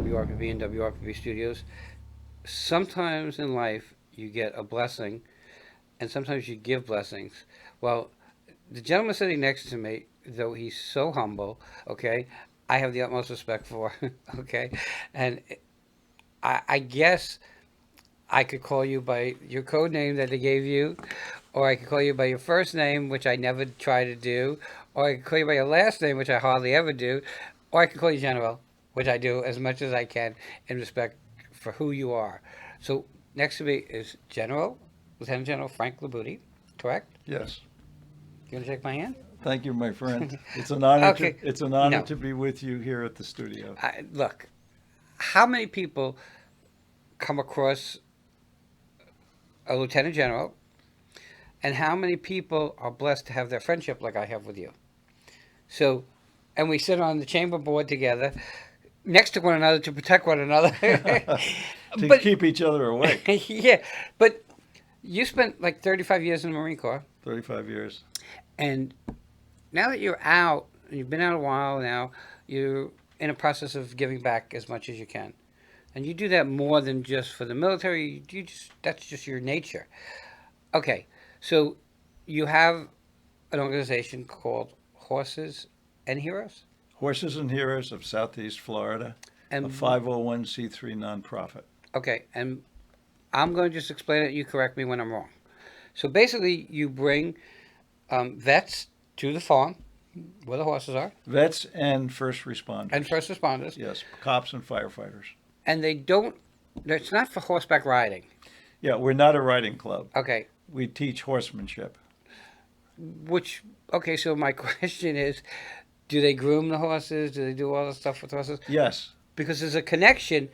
WRPB and WRPB Studios. Sometimes in life you get a blessing, and sometimes you give blessings. Well, the gentleman sitting next to me, though he's so humble, okay, I have the utmost respect for, okay, and I guess I could call you by your code name that they gave you, or I could call you by your first name, which I never try to do, or I could call you by your last name, which I hardly ever do, or I could call you General, which I do as much as I can in respect for who you are. So next to me is General, Lieutenant General Frank Labuti, correct? Yes. You want to shake my hand? Thank you, my friend. It's an honor Okay. to No. be with you here at the studio. Look, how many people come across a lieutenant general, and how many people are blessed to have their friendship like I have with you? So, and we sit on the chamber board together, next to one another to protect one another. To But keep each other awake. yeah, but you spent like 35 years in the Marine Corps, 35 years. and now that you're out, you've been out a while now, you're in a process of giving back as much as you can. And you do that more than just for the military. You just that's just your nature. Okay, so you have an organization called Horses and Heroes, Horses and Heroes of Southeast Florida, a and 501c3 nonprofit. okay, and I'm going to just explain it. You correct me when I'm wrong. So basically, you bring vets to the farm where the horses are, Vets and first responders. and first responders, Yes, cops and firefighters. and they don't. It's not for horseback riding. Yeah, we're not a riding club. Okay, We teach horsemanship. which okay. So my question is, do they groom the horses? Do they do all the stuff with horses? Yes, Because there's a connection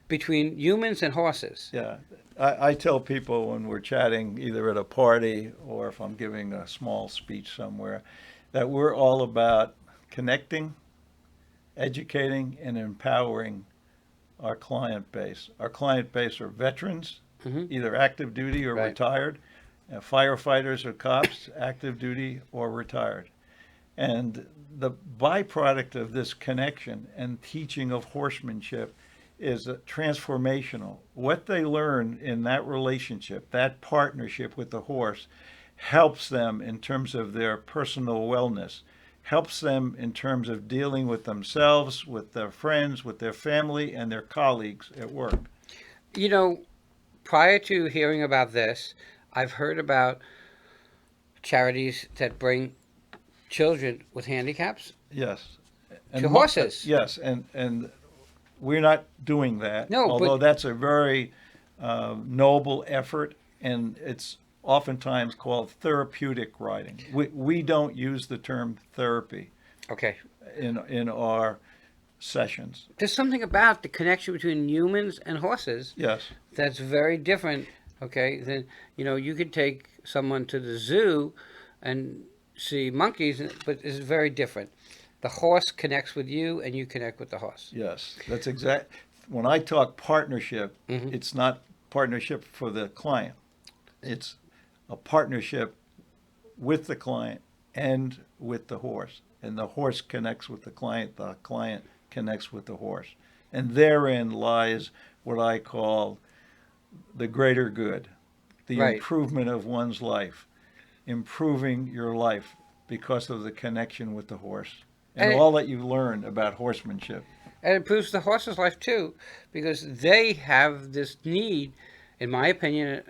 between humans and horses. yeah. I tell people when we're chatting, either at a party or if I'm giving a small speech somewhere, that we're all about connecting, educating, and empowering our client base. Our client base are veterans, Hmm. either active duty or Right. retired, firefighters or cops, active duty or retired. And the byproduct of this connection and teaching of horsemanship is transformational. What they learn in that relationship, that partnership with the horse, helps them in terms of their personal wellness, helps them in terms of dealing with themselves, with their friends, with their family, and their colleagues at work. You know, prior to hearing about this, I've heard about charities that bring children with handicaps Yes. to horses. Yes, and we're not doing that. No, although but that's a very noble effort, and it's oftentimes called therapeutic riding. We don't use the term therapy okay, in our sessions. there's something about the connection between humans and horses Yes, that's very different. Okay, than you could take someone to the zoo and see monkeys, but it's very different. The horse connects with you, and you connect with the horse. yes, that's exact. When I talk partnership, Hmm. it's not partnership for the client. It's a partnership with the client and with the horse. And the horse connects with the client connects with the horse. And therein lies what I call the greater good, the Right. improvement of one's life, improving your life because of the connection with the horse and And all that you learn about horsemanship. And it improves the horse's life too, because they have this need, in my opinion,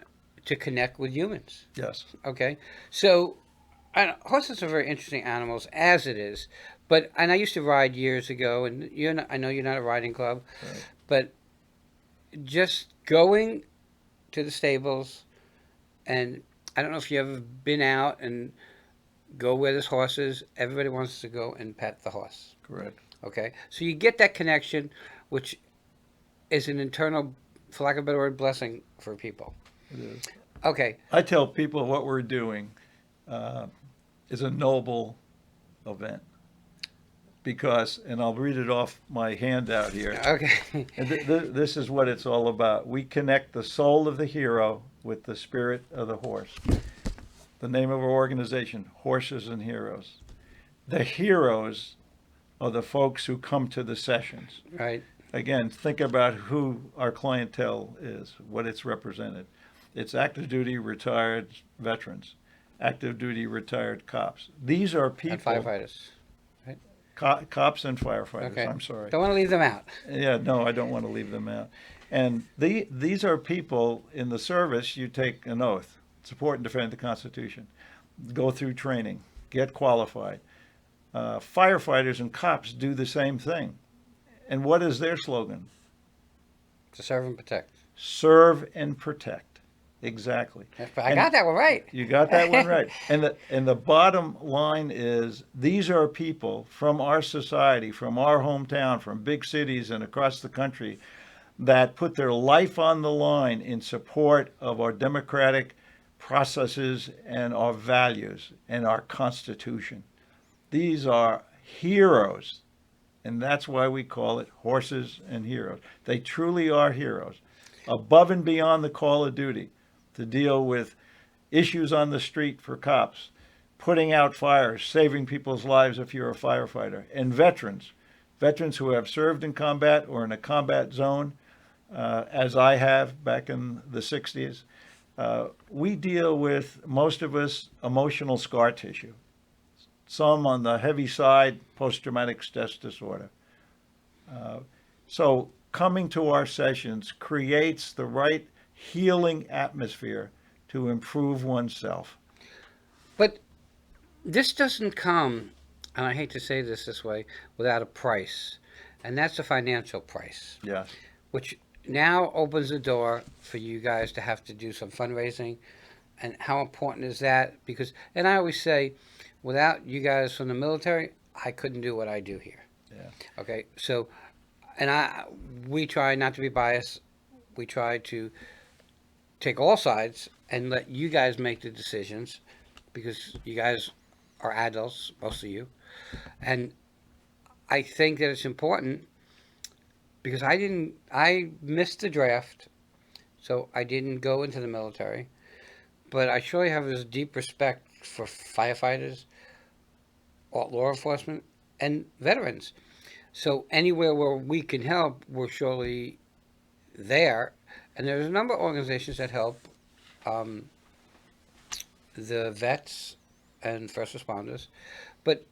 to connect with humans. Yes. Okay, so and horses are very interesting animals as it is, and I used to ride years ago, and I know you're not a riding club, Right. but just going to the stables, and I don't know if you ever been out and go where there's horses. Everybody wants to go and pet the horse. Correct. Okay, so you get that connection, which is an internal, for lack of a better word, blessing for people. It is. Okay, I tell people what we're doing uh, is a noble event because, and I'll read it off my handout here. okay, And this is what it's all about. We connect the soul of the hero with the spirit of the horse. The name of our organization, Horses and Heroes. The heroes are the folks who come to the sessions. right, again, think about who our clientele is, what it's represented. It's active duty retired veterans, active duty retired cops. These are And people, firefighters. Right? cops and firefighters. Okay. I'm sorry. Don't want to leave them out. Yeah, no, I don't want to leave them out. And these are people in the service. You take an oath, support and defend the Constitution, go through training, get qualified. Firefighters and cops do the same thing. And what is their slogan? To serve and protect. Serve and protect. Exactly. I got that one right. You got that one right. And the bottom line is these are people from our society, from our hometown, from big cities and across the country that put their life on the line in support of our democratic processes and our values and our Constitution. These are heroes, and that's why we call it horses and heroes. They truly are heroes, above and beyond the call of duty to deal with issues on the street for cops, putting out fires, saving people's lives if you're a firefighter, and veterans who have served in combat or in a combat zone, as I have back in the 60s. We deal with, most of us, emotional scar tissue. Some on the heavy side, post-traumatic stress disorder. So coming to our sessions creates the right healing atmosphere to improve oneself. But this doesn't come, and I hate to say this way, without a price. And that's a financial price. Yes. Which now opens the door for you guys to have to do some fundraising. And how important is that? Because, and I always say, without you guys from the military, I couldn't do what I do here. Yeah. Okay, so, and we try not to be biased. We try to take all sides and let you guys make the decisions, because you guys are adults, most of you. And I think that it's important because I missed the draft, so I didn't go into the military. But I surely have this deep respect for firefighters, law enforcement, and veterans. So anywhere where we can help, we're surely there. And there's a number of organizations that help the vets and first responders. But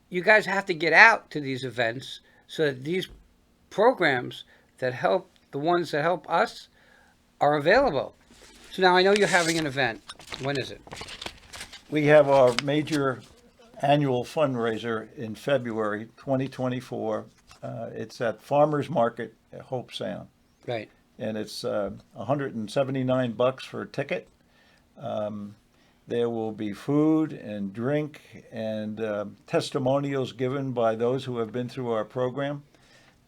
you guys have to get out to these events so that these programs that help the ones that help us are available. So now I know you're having an event. When is it? We have our major annual fundraiser in February 2024. It's at Farmers Market at Hope Sound. Right. And it's $179 for a ticket. There will be food and drink and testimonials given by those who have been through our program.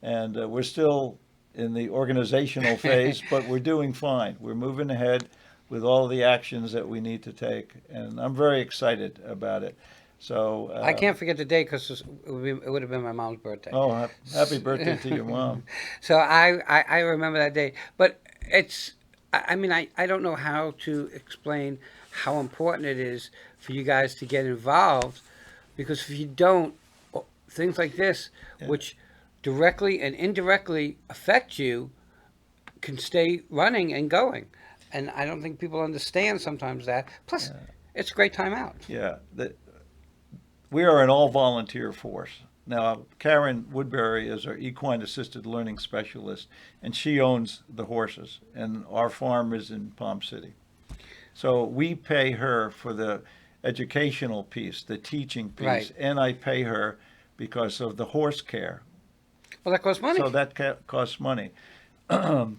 And we're still in the organizational phase, but we're doing fine. We're moving ahead with all the actions that we need to take, and I'm very excited about it. So I can't forget the day because it would have been my mom's birthday. Oh, happy birthday to your mom. So I remember that day. But it's, I mean, I don't know how to explain how important it is for you guys to get involved, because if you don't, things like this, which directly and indirectly affect you, can stay running and going. And I don't think people understand sometimes that. Plus, it's a great time out. Yeah. We are an all-volunteer force. Now, Karen Woodbury is our Equine Assisted Learning specialist, and she owns the horses, and our farm is in Palm City. So we pay her for the educational piece, the teaching piece, Right. and I pay her because of the horse care. Well, that costs money. So that costs money.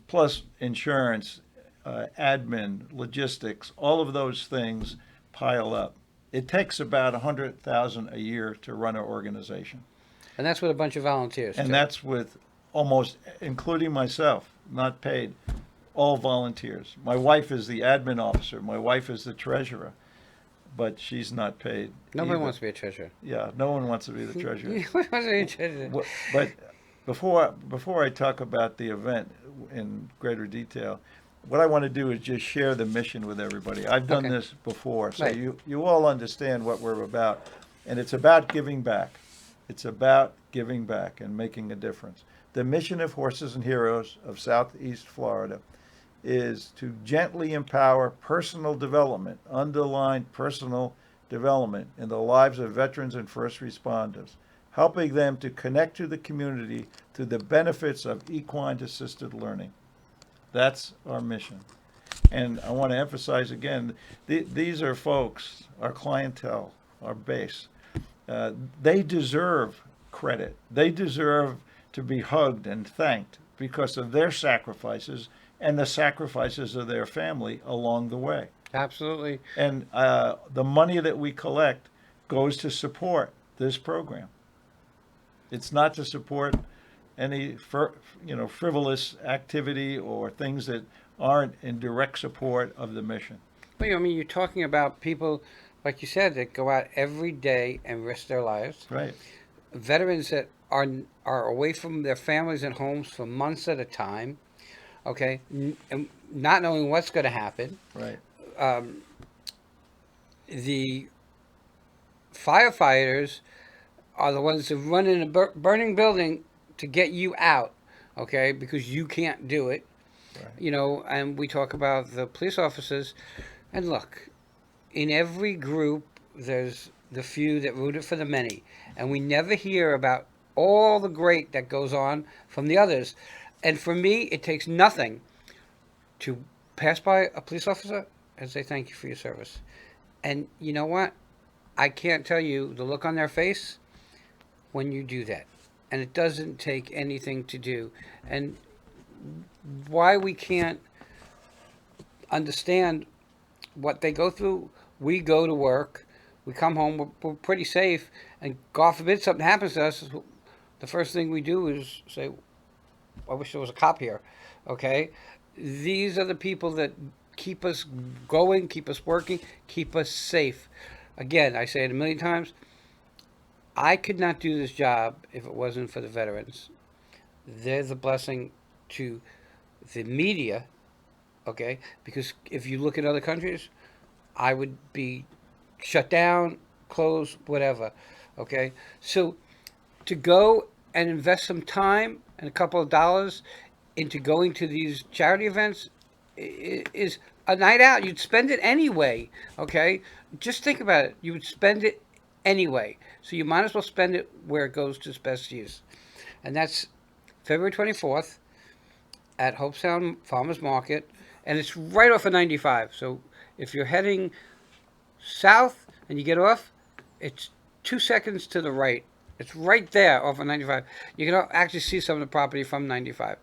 Plus insurance, admin, logistics, all of those things pile up. It takes about $100,000 a year to run an organization. And that's with a bunch of volunteers. And too. that's with almost, including myself, not paid, all volunteers. My wife is the admin officer. My wife is the treasurer, but she's not paid. Nobody either. wants to be a treasurer. Yeah, no one wants to be the treasurer. Nobody wants to be a treasurer. But before I talk about the event in greater detail, what I want to do is just share the mission with everybody. I've done Okay. this before, so Right. you all understand what we're about. And it's about giving back. It's about giving back and making a difference. The mission of Horses and Heroes of Southeast Florida is to gently empower personal development, underline personal development in the lives of veterans and first responders, helping them to connect to the community through the benefits of equine assisted learning. That's our mission. And I want to emphasize again, these are folks, our clientele, our base. They deserve credit. They deserve to be hugged and thanked because of their sacrifices and the sacrifices of their family along the way. Absolutely. And the money that we collect goes to support this program. It's not to support any frivolous activity or things that aren't in direct support of the mission. Well, I mean, you're talking about people, like you said, that go out every day and risk their lives. Right. Veterans that are away from their families and homes for months at a time. Okay, and not knowing what's going to happen. Right. The firefighters are the ones that run in a burning building to get you out, okay, because you can't do it. Right. And we talk about the police officers, and look, in every group, there's the few that rooted for the many, and we never hear about all the great that goes on from the others. And for me, it takes nothing to pass by a police officer and say thank you for your service. And you know what? I can't tell you the look on their face when you do that. And it doesn't take anything to do. And why we can't understand what they go through, we go to work, we come home, we're pretty safe, and God forbid something happens to us, the first thing we do is say, I wish there was a cop here, okay? These are the people that keep us going, keep us working, keep us safe. Again, I say it a million times, I could not do this job if it wasn't for the veterans. They're the blessing to the media, okay? Because if you look at other countries, I would be shut down, closed, whatever, okay? So to go and invest some time and a couple of dollars into going to these charity events is a night out. You'd spend it anyway, okay? Just think about it. You would spend it anyway. So you might as well spend it where it goes to its best use. And that's February 24th at Hopestown Farmers Market. And it's right off of 95. So if you're heading south and you get off, it's 2 seconds to the right. It's right there off of 95. You can actually see some of the property from 95.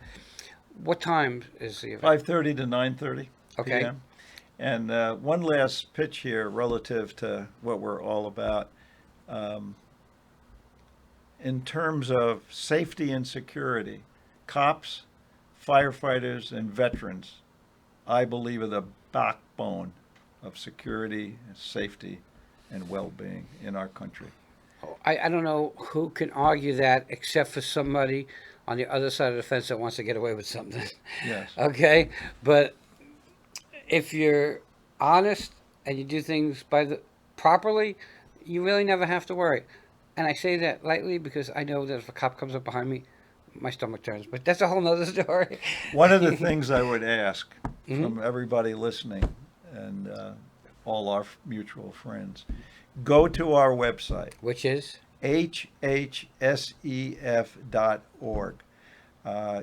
What time is the event? 5:30 to 9:30 Okay. p.m. And one last pitch here relative to what we're all about. In terms of safety and security, cops, firefighters, and veterans, I believe, are the backbone of security, safety, and well-being in our country. I don't know who can argue that except for somebody on the other side of the fence that wants to get away with something. Yes. Okay? But if you're honest and you do things properly, you really never have to worry. And I say that lightly because I know that if a cop comes up behind me, my stomach turns. But that's a whole nother story. One of the things I would ask from everybody listening and all our mutual friends, go to our website, Which is? hhsef.org.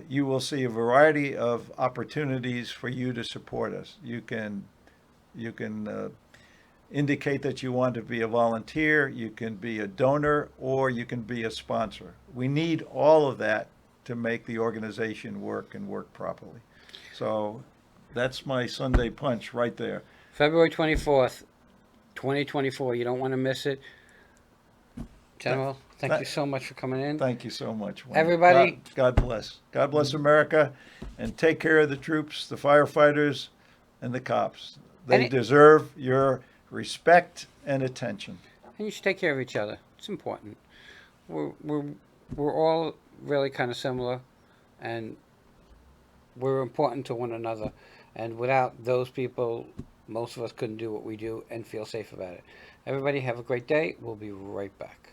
You will see a variety of opportunities for you to support us. You can indicate that you want to be a volunteer, you can be a donor, or you can be a sponsor. We need all of that to make the organization work and work properly. So that's my Sunday punch right there. February 24th, 2024. You don't want to miss it. General, thank you so much for coming in. Thank you so much, Wayne. Everybody. God bless. God bless America, and take care of the troops, the firefighters, and the cops. They deserve your respect and attention. And you should take care of each other. It's important. We're all really kind of similar, and we're important to one another. And without those people, most of us couldn't do what we do and feel safe about it. Everybody have a great day. We'll be right back.